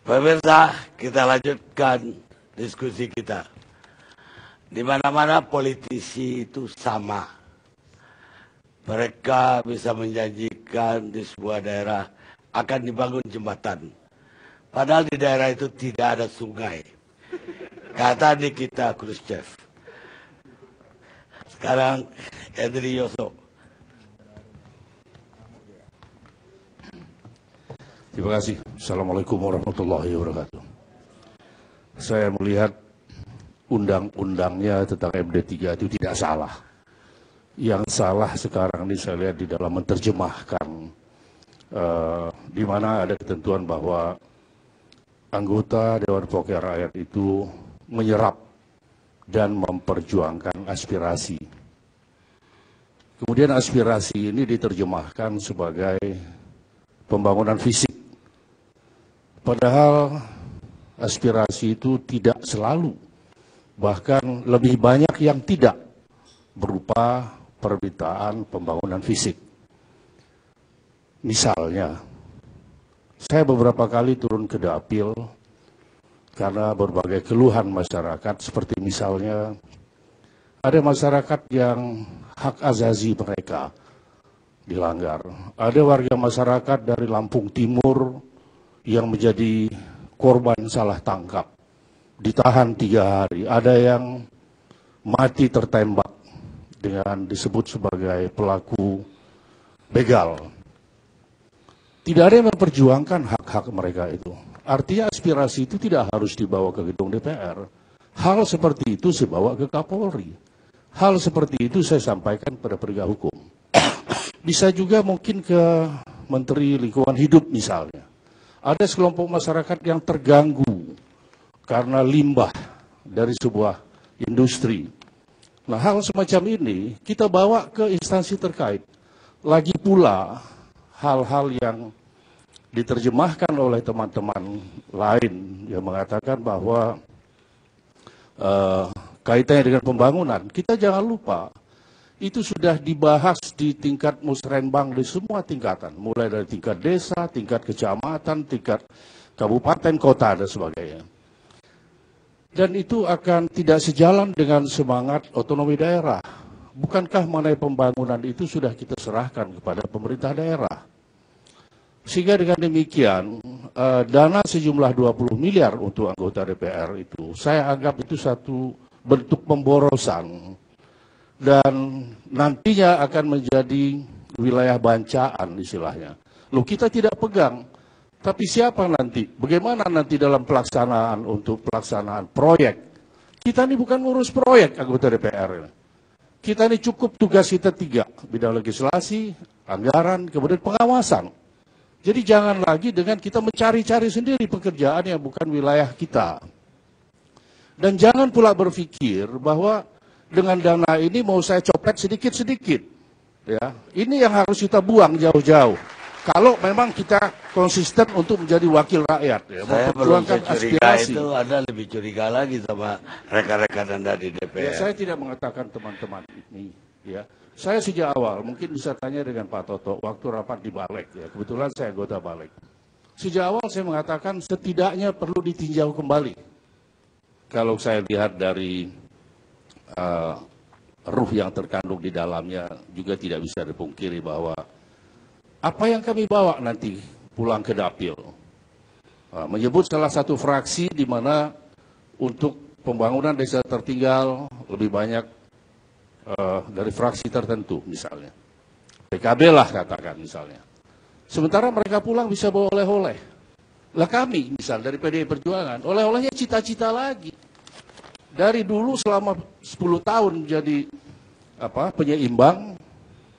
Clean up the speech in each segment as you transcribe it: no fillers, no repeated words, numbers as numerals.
Pemirsa, kita lanjutkan diskusi kita. Di mana-mana politisi itu sama. Mereka bisa menjanjikan di sebuah daerah akan dibangun jembatan. Padahal di daerah itu tidak ada sungai. Kata Nikita Khrushchev. Sekarang Henry Yoso. Terima kasih. Assalamualaikum warahmatullahi wabarakatuh. Saya melihat undang-undangnya tentang MD3 itu tidak salah. Yang salah sekarang ini saya lihat di dalam menerjemahkan, di mana ada ketentuan bahwa anggota Dewan Perwakilan Rakyat itu menyerap dan memperjuangkan aspirasi. Kemudian aspirasi ini diterjemahkan sebagai pembangunan fisik. Padahal aspirasi itu tidak selalu, bahkan lebih banyak yang tidak berupa permintaan pembangunan fisik. Misalnya, saya beberapa kali turun ke dapil karena berbagai keluhan masyarakat, seperti misalnya ada masyarakat yang hak azazi mereka dilanggar. Ada warga masyarakat dari Lampung Timur yang menjadi korban salah tangkap, ditahan 3 hari. Ada yang mati tertembak dengan disebut sebagai pelaku begal. Tidak ada yang memperjuangkan hak-hak mereka itu. Artinya aspirasi itu tidak harus dibawa ke gedung DPR. Hal seperti itu saya bawa ke Kapolri. Hal seperti itu saya sampaikan pada penegak hukum. Bisa juga mungkin ke Menteri Lingkungan Hidup misalnya. Ada sekelompok masyarakat yang terganggu karena limbah dari sebuah industri. Nah, hal semacam ini kita bawa ke instansi terkait. Lagi pula hal-hal yang diterjemahkan oleh teman-teman lain yang mengatakan bahwa kaitannya dengan pembangunan, kita jangan lupa itu sudah dibahas di tingkat musrenbang di semua tingkatan, mulai dari tingkat desa, tingkat kecamatan, tingkat kabupaten, kota, dan sebagainya. Dan itu akan tidak sejalan dengan semangat otonomi daerah. Bukankah mengenai pembangunan itu sudah kita serahkan kepada pemerintah daerah? Sehingga dengan demikian, dana sejumlah 20 miliar untuk anggota DPR itu, saya anggap itu satu bentuk pemborosan. Dan nantinya akan menjadi wilayah bancaan istilahnya. Loh, kita tidak pegang, tapi siapa nanti? Bagaimana nanti dalam pelaksanaan untuk pelaksanaan proyek? Kita ini bukan ngurus proyek anggota DPR. Kita ini cukup tugas kita 3, bidang legislasi, anggaran, kemudian pengawasan. Jadi jangan lagi dengan kita mencari-cari sendiri pekerjaan yang bukan wilayah kita. Dan jangan pula berpikir bahwa dengan dana ini mau saya copet sedikit-sedikit. Ya, ini yang harus kita buang jauh-jauh. Kalau memang kita konsisten untuk menjadi wakil rakyat, ya, Saya belum curiga itu, Anda lebih curiga lagi sama rekan-rekan Anda di DPR. Ya, saya tidak mengatakan teman-teman ini. Ya, saya sejak awal, mungkin bisa tanya dengan Pak Toto, waktu rapat di Balek, ya, kebetulan saya anggota Balek. Sejak awal saya mengatakan setidaknya perlu ditinjau kembali. Kalau saya lihat dari ruh yang terkandung di dalamnya, juga tidak bisa dipungkiri bahwa apa yang kami bawa nanti pulang ke dapil, menyebut salah satu fraksi di mana untuk pembangunan desa tertinggal lebih banyak dari fraksi tertentu misalnya, PKB lah katakan misalnya. Sementara mereka pulang bisa bawa oleh-oleh. Lah kami misal dari PDI Perjuangan, oleh-olehnya cita-cita lagi. Dari dulu selama 10 tahun menjadi penyeimbang,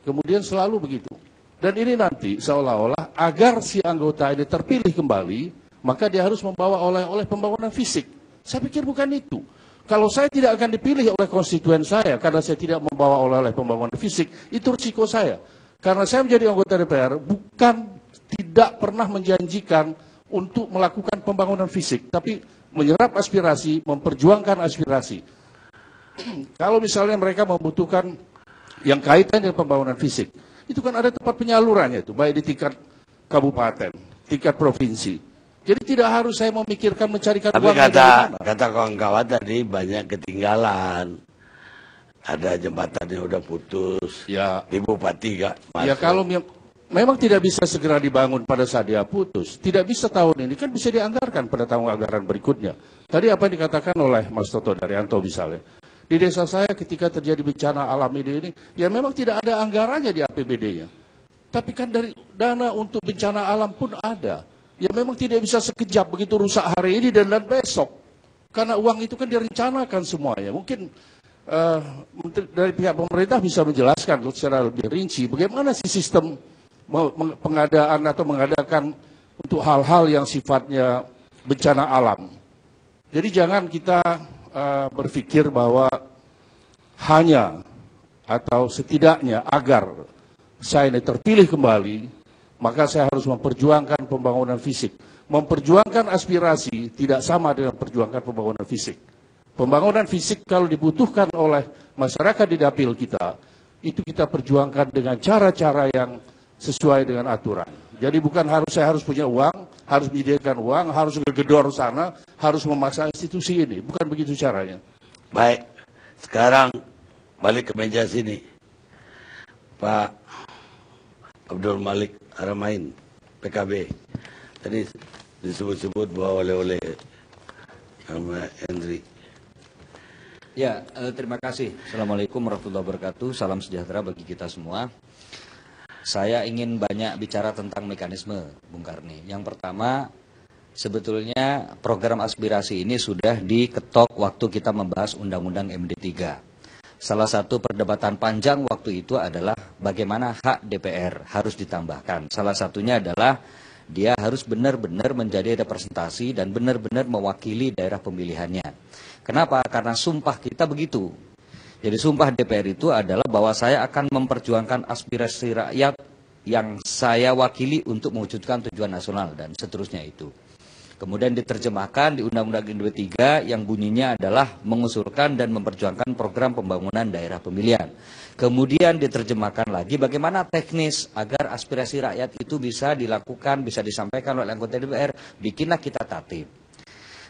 kemudian selalu begitu. Dan ini nanti seolah-olah agar si anggota ini terpilih kembali, maka dia harus membawa oleh-oleh pembangunan fisik. Saya pikir bukan itu. Kalau saya tidak akan dipilih oleh konstituen saya karena saya tidak membawa oleh-oleh pembangunan fisik, itu risiko saya. Karena saya menjadi anggota DPR bukan tidak pernah menjanjikan untuk melakukan pembangunan fisik, tapi menyerap aspirasi, memperjuangkan aspirasi. Kalau misalnya mereka membutuhkan yang kaitan dengan pembangunan fisik, itu kan ada tempat penyalurannya itu, baik di tingkat kabupaten, tingkat provinsi. Jadi tidak harus saya memikirkan mencarikan Tapi uang dari mana. kata kawan-kawan tadi banyak ketinggalan. Ada jembatan yang udah putus. Ya, Di Bupati gak masuk. ya kalau memang tidak bisa segera dibangun pada saat dia putus. Tidak bisa tahun ini, kan bisa dianggarkan pada tahun anggaran berikutnya. Tadi apa yang dikatakan oleh Mas Toto Daryanto misalnya. Di desa saya ketika terjadi bencana alam ini, ya memang tidak ada anggarannya di APBD-nya. Tapi kan dari dana untuk bencana alam pun ada. Ya memang tidak bisa sekejap begitu rusak hari ini dan besok. Karena uang itu kan direncanakan semuanya. Mungkin dari pihak pemerintah bisa menjelaskan secara lebih rinci bagaimana sih sistem pengadaan atau mengadakan untuk hal-hal yang sifatnya bencana alam. Jadi jangan kita berpikir bahwa hanya atau setidaknya agar saya ini terpilih kembali, maka saya harus memperjuangkan pembangunan fisik. Memperjuangkan aspirasi tidak sama dengan memperjuangkan pembangunan fisik. Pembangunan fisik kalau dibutuhkan oleh masyarakat di dapil kita, itu kita perjuangkan dengan cara-cara yang sesuai dengan aturan. Jadi bukan saya harus punya uang, harus menyediakan uang, harus ngegedor sana, harus memaksa institusi ini. Bukan begitu caranya. Baik, sekarang balik ke meja sini. Pak Abdul Malik Haramain, PKB. Tadi disebut-sebut bahwa oleh sama Henry. Ya, terima kasih. Assalamualaikum warahmatullahi wabarakatuh. Salam sejahtera bagi kita semua. Saya ingin banyak bicara tentang mekanisme, Bung Karni. Yang pertama, sebetulnya program aspirasi ini sudah diketok waktu kita membahas Undang-Undang MD3. Salah satu perdebatan panjang waktu itu adalah bagaimana hak DPR harus ditambahkan. Salah satunya adalah dia harus benar-benar menjadi representasi dan benar-benar mewakili daerah pemilihannya. Kenapa? Karena sumpah kita begitu. Jadi sumpah DPR itu adalah bahwa saya akan memperjuangkan aspirasi rakyat yang saya wakili untuk mewujudkan tujuan nasional dan seterusnya itu. Kemudian diterjemahkan di Undang-Undang MD3 yang bunyinya adalah mengusulkan dan memperjuangkan program pembangunan daerah pemilihan. Kemudian diterjemahkan lagi bagaimana teknis agar aspirasi rakyat itu bisa dilakukan, bisa disampaikan oleh anggota DPR, bikinlah kita tatip.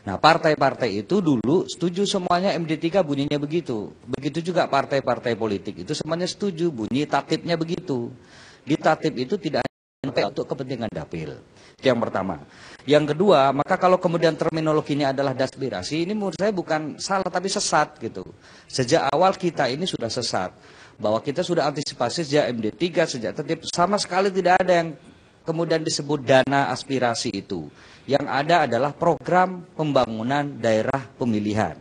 Nah, partai-partai itu dulu setuju semuanya MD3 bunyinya begitu. Begitu juga partai-partai politik itu semuanya setuju bunyi tatipnya begitu. Di tatip itu tidak hanya untuk kepentingan dapil. Itu yang pertama. Yang kedua, maka kalau kemudian terminologinya adalah aspirasi, ini menurut saya bukan salah tapi sesat gitu. Sejak awal kita ini sudah sesat. Bahwa kita sudah antisipasi sejak MD3, sejak tatip, sama sekali tidak ada yang kemudian disebut dana aspirasi itu. Yang ada adalah program pembangunan daerah pemilihan.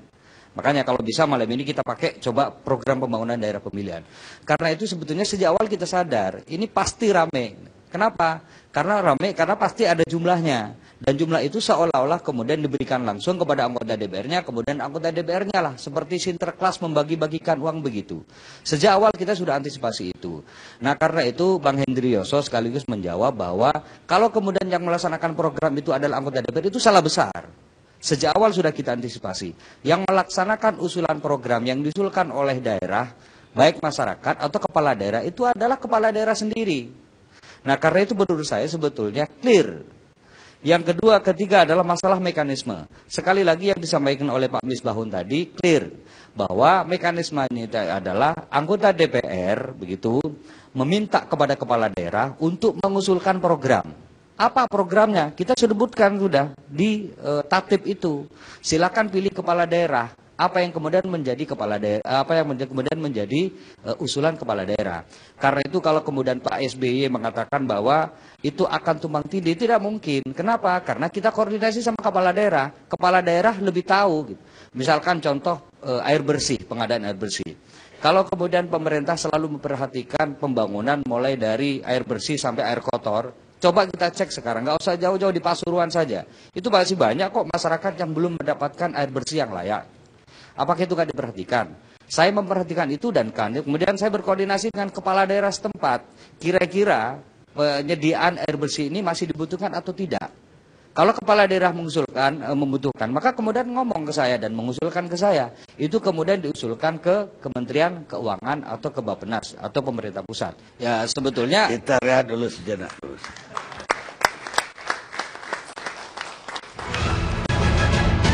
Makanya kalau bisa malam ini kita pakai coba program pembangunan daerah pemilihan. Karena itu sebetulnya sejak awal kita sadar ini pasti rame. Kenapa? Karena rame, karena pasti ada jumlahnya. Dan jumlah itu seolah-olah kemudian diberikan langsung kepada anggota DPR-nya, kemudian anggota DPR-nya lah seperti sinterklas membagi-bagikan uang begitu. Sejak awal kita sudah antisipasi itu. Nah karena itu Bang Hendrioso sekaligus menjawab bahwa kalau kemudian yang melaksanakan program itu adalah anggota DPR itu salah besar. Sejak awal sudah kita antisipasi. Yang melaksanakan usulan program yang diusulkan oleh daerah, baik masyarakat atau kepala daerah itu adalah kepala daerah sendiri. Nah karena itu menurut saya sebetulnya clear. Yang kedua, ketiga adalah masalah mekanisme. Sekali lagi yang disampaikan oleh Pak Misbahun tadi clear bahwa mekanisme ini adalah anggota DPR begitu meminta kepada kepala daerah untuk mengusulkan program. Apa programnya? Kita sebutkan sudah di tatip itu. Silakan pilih kepala daerah. Apa yang kemudian menjadi kepala daerah, apa yang kemudian menjadi usulan kepala daerah. Karena itu kalau kemudian Pak SBY mengatakan bahwa itu akan tumbang tindih, tidak mungkin. Kenapa? Karena kita koordinasi sama kepala daerah. Kepala daerah lebih tahu. Gitu. Misalkan contoh air bersih, pengadaan air bersih. Kalau kemudian pemerintah selalu memperhatikan pembangunan mulai dari air bersih sampai air kotor, coba kita cek sekarang, nggak usah jauh-jauh di Pasuruan saja. Itu masih banyak kok masyarakat yang belum mendapatkan air bersih yang layak. Apakah itu nggak diperhatikan? Saya memperhatikan itu dan kemudian saya berkoordinasi dengan kepala daerah setempat. Kira-kira penyediaan air bersih ini masih dibutuhkan atau tidak? Kalau kepala daerah membutuhkan, maka kemudian ngomong ke saya dan mengusulkan ke saya. Itu kemudian diusulkan ke Kementerian Keuangan atau ke Bappenas atau pemerintah pusat. Ya sebetulnya kita lihat dulu sejenak.